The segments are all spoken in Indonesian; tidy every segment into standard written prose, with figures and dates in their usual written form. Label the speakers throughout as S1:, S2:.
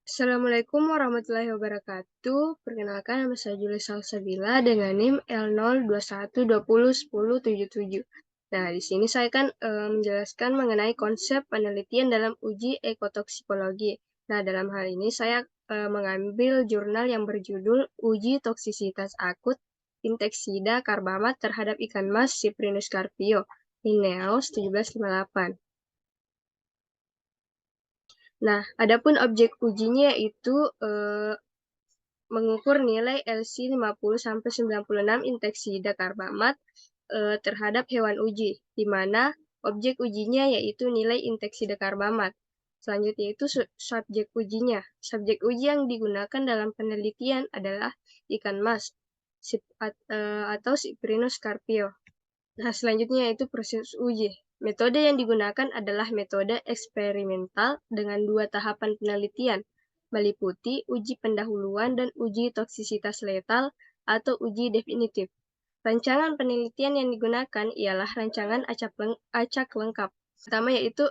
S1: Assalamualaikum warahmatullahi wabarakatuh. Perkenalkan, nama saya Julia Salsabila dengan NIM L021201077. Nah, di sini saya akan menjelaskan mengenai konsep penelitian dalam uji ekotoksikologi. Nah, dalam hal ini saya mengambil jurnal yang berjudul Uji Toksisitas Akut Inteksida Karbamat terhadap ikan mas Cyprinus carpio, INEOS 1758. Nah, adapun objek ujinya yaitu mengukur nilai LC50-96 indeksida karbamat terhadap hewan uji, di mana objek ujinya yaitu nilai indeksida karbamat. Selanjutnya itu subjek ujinya. Subjek uji yang digunakan dalam penelitian adalah ikan mas atau Cyprinus carpio. Nah, selanjutnya itu proses uji. Metode yang digunakan adalah metode eksperimental dengan 2 tahapan penelitian, meliputi uji pendahuluan dan uji toksisitas letal atau uji definitif. Rancangan penelitian yang digunakan ialah rancangan acak lengkap. Pertama yaitu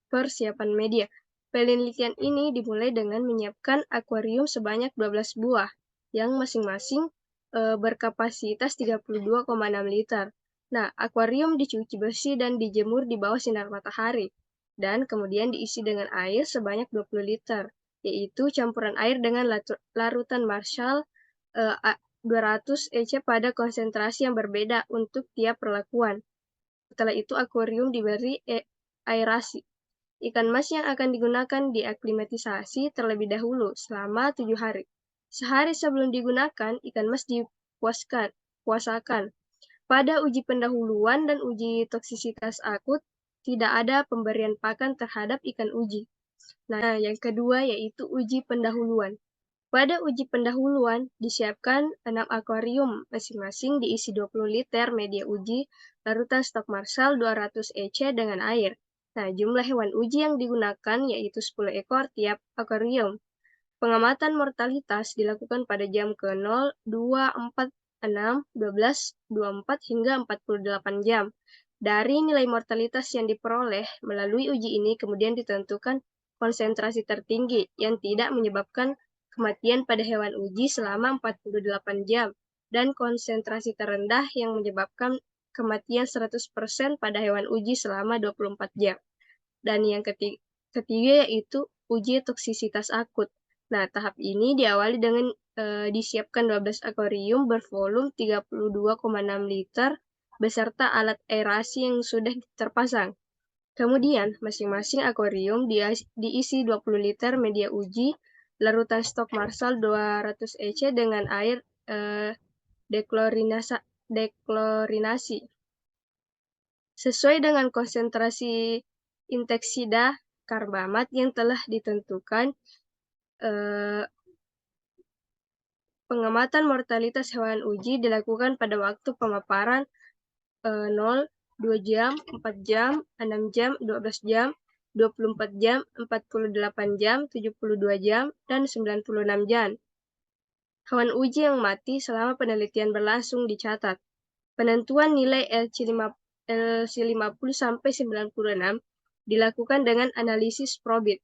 S1: persiapan media. Penelitian ini dimulai dengan menyiapkan akuarium sebanyak 12 buah, yang masing-masing berkapasitas 32,6 liter. Nah, akuarium dicuci bersih dan dijemur di bawah sinar matahari, dan kemudian diisi dengan air sebanyak 20 liter, yaitu campuran air dengan larutan Marshall 200 EC pada konsentrasi yang berbeda untuk tiap perlakuan. Setelah itu akuarium diberi aerasi. Ikan mas yang akan digunakan diaklimatisasi terlebih dahulu selama 7 hari. Sehari sebelum digunakan, ikan mas dipuasakan. Pada uji pendahuluan dan uji toksisitas akut, tidak ada pemberian pakan terhadap ikan uji. Nah, yang kedua yaitu uji pendahuluan. Pada uji pendahuluan, disiapkan 6 akuarium, masing-masing diisi 20 liter media uji, larutan stok Marshall 200 EC dengan air. Nah, jumlah hewan uji yang digunakan yaitu 10 ekor tiap akuarium. Pengamatan mortalitas dilakukan pada jam ke-0, 2, 4, 6, 12, 24 hingga 48 jam. Dari nilai mortalitas yang diperoleh melalui uji ini kemudian ditentukan konsentrasi tertinggi yang tidak menyebabkan kematian pada hewan uji selama 48 jam dan konsentrasi terendah yang menyebabkan kematian 100% pada hewan uji selama 24 jam. Dan yang ketiga yaitu uji toksisitas akut. Nah, tahap ini diawali dengan disiapkan 12 akuarium bervolume 32,6 liter beserta alat aerasi yang sudah terpasang. Kemudian, masing-masing akuarium diisi 20 liter media uji, larutan stok Marshall 200 EC dengan air deklorinasi. Sesuai dengan konsentrasi indeksida karbamat yang telah ditentukan, pengamatan mortalitas hewan uji dilakukan pada waktu pemaparan 0, 2 jam, 4 jam, 6 jam, 12 jam, 24 jam, 48 jam, 72 jam, dan 96 jam. Hewan uji yang mati selama penelitian berlangsung dicatat. Penentuan nilai LC50 sampai 96 dilakukan dengan analisis probit.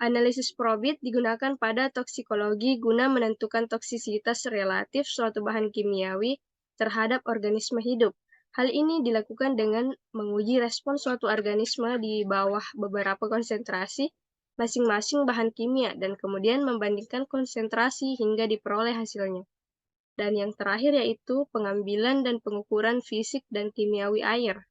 S1: Analisis probit digunakan pada toksikologi guna menentukan toksisitas relatif suatu bahan kimiawi terhadap organisme hidup. Hal ini dilakukan dengan menguji respon suatu organisme di bawah beberapa konsentrasi masing-masing bahan kimia dan kemudian membandingkan konsentrasi hingga diperoleh hasilnya. Dan yang terakhir yaitu pengambilan dan pengukuran fisik dan kimiawi air.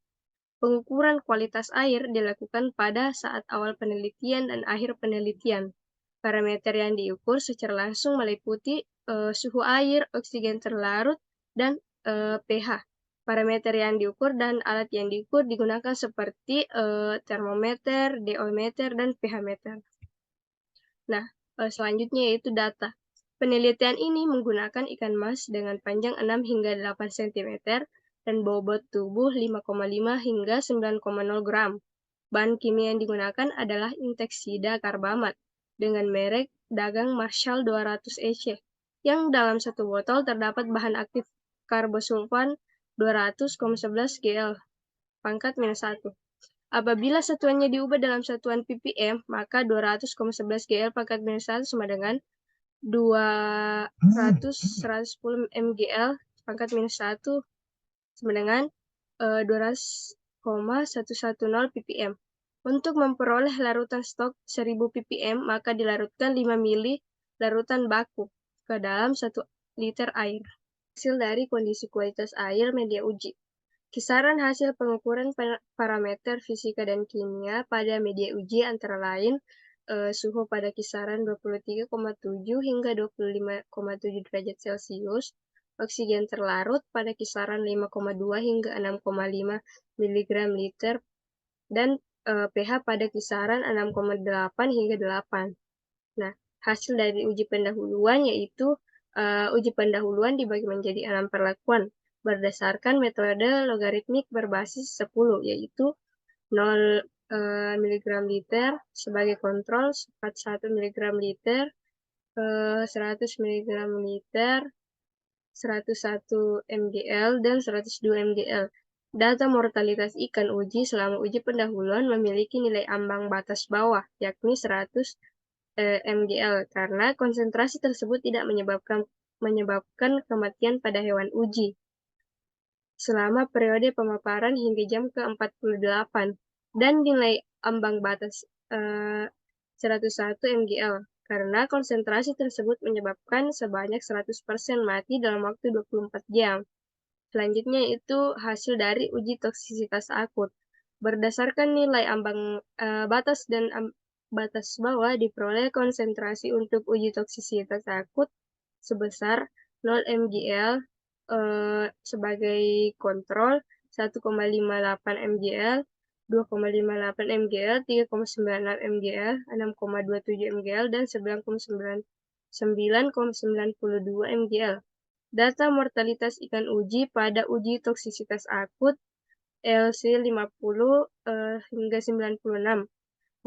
S1: Pengukuran kualitas air dilakukan pada saat awal penelitian dan akhir penelitian. Parameter yang diukur secara langsung meliputi suhu air, oksigen terlarut, dan pH. Parameter yang diukur dan alat yang diukur digunakan seperti termometer, DO-meter, dan pH meter. Nah, selanjutnya yaitu data. Penelitian ini menggunakan ikan mas dengan panjang 6 hingga 8 cm dan bobot tubuh 5,5 hingga 9,0 gram. Bahan kimia yang digunakan adalah indeksida karbamat dengan merek dagang Marshall 200 EC, yang dalam satu botol terdapat bahan aktif karbosulfan 200,11 Gl, pangkat -1. Apabila satuannya diubah dalam satuan ppm, maka 200,11 GL pangkat minus 1 sama dengan 110 mgl pangkat minus 1 sama dengan 200,110 ppm. Untuk memperoleh larutan stok 1000 ppm, maka dilarutkan 5 mili larutan baku ke dalam 1 liter air. Hasil dari kondisi kualitas air media uji. Kisaran hasil pengukuran parameter fisika dan kimia pada media uji antara lain suhu pada kisaran 23,7 hingga 25,7 derajat Celcius, oksigen terlarut pada kisaran 5,2 hingga 6,5 mg liter, dan pH pada kisaran 6,8 hingga 8. Nah, hasil dari uji pendahuluan yaitu uji pendahuluan dibagi menjadi 6 perlakuan berdasarkan metode logaritmik berbasis 10, yaitu 0 mg liter sebagai kontrol, 41 mg liter, 100 mg liter, 101 mgl, dan 102 mgl. Data mortalitas ikan uji selama uji pendahuluan memiliki nilai ambang batas bawah, yakni 100 mgl, karena konsentrasi tersebut tidak menyebabkan kematian pada hewan uji selama periode pemaparan hingga jam ke-48, dan nilai ambang batas 101 mgl, karena konsentrasi tersebut menyebabkan sebanyak 100% mati dalam waktu 24 jam. Selanjutnya itu hasil dari uji toksisitas akut. Berdasarkan nilai ambang batas dan batas bawah diperoleh konsentrasi untuk uji toksisitas akut sebesar 0 mgl sebagai kontrol, 1,58 mgl, 2,58 mgl, 3,96 mgl, 6,27 mgl, dan 9,92 mgl. Data mortalitas ikan uji pada uji toksisitas akut LC50 hingga 96.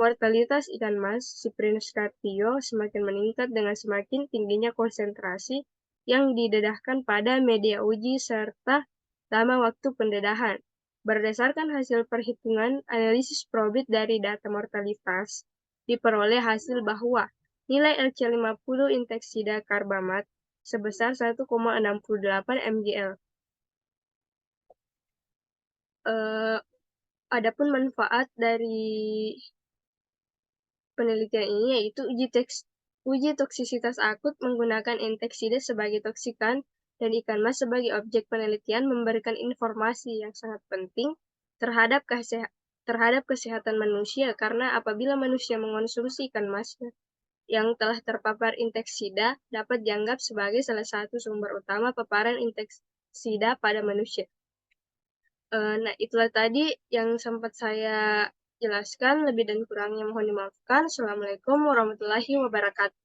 S1: Mortalitas ikan mas Cyprinus carpio semakin meningkat dengan semakin tingginya konsentrasi yang didedahkan pada media uji serta lama waktu pendedahan. Berdasarkan hasil perhitungan analisis probit dari data mortalitas, diperoleh hasil bahwa nilai LC50 inteksida karbamat sebesar 1,68 mgl. Adapun manfaat dari penelitian ini yaitu uji toksisitas akut menggunakan inteksida sebagai toksikan dan ikan mas sebagai objek penelitian memberikan informasi yang sangat penting terhadap kesehatan manusia, karena apabila manusia mengonsumsi ikan mas yang telah terpapar inteksida dapat dianggap sebagai salah satu sumber utama paparan inteksida pada manusia. Nah, itulah tadi yang sempat saya jelaskan. Lebih dan kurangnya mohon dimaafkan. Assalamualaikum warahmatullahi wabarakatuh.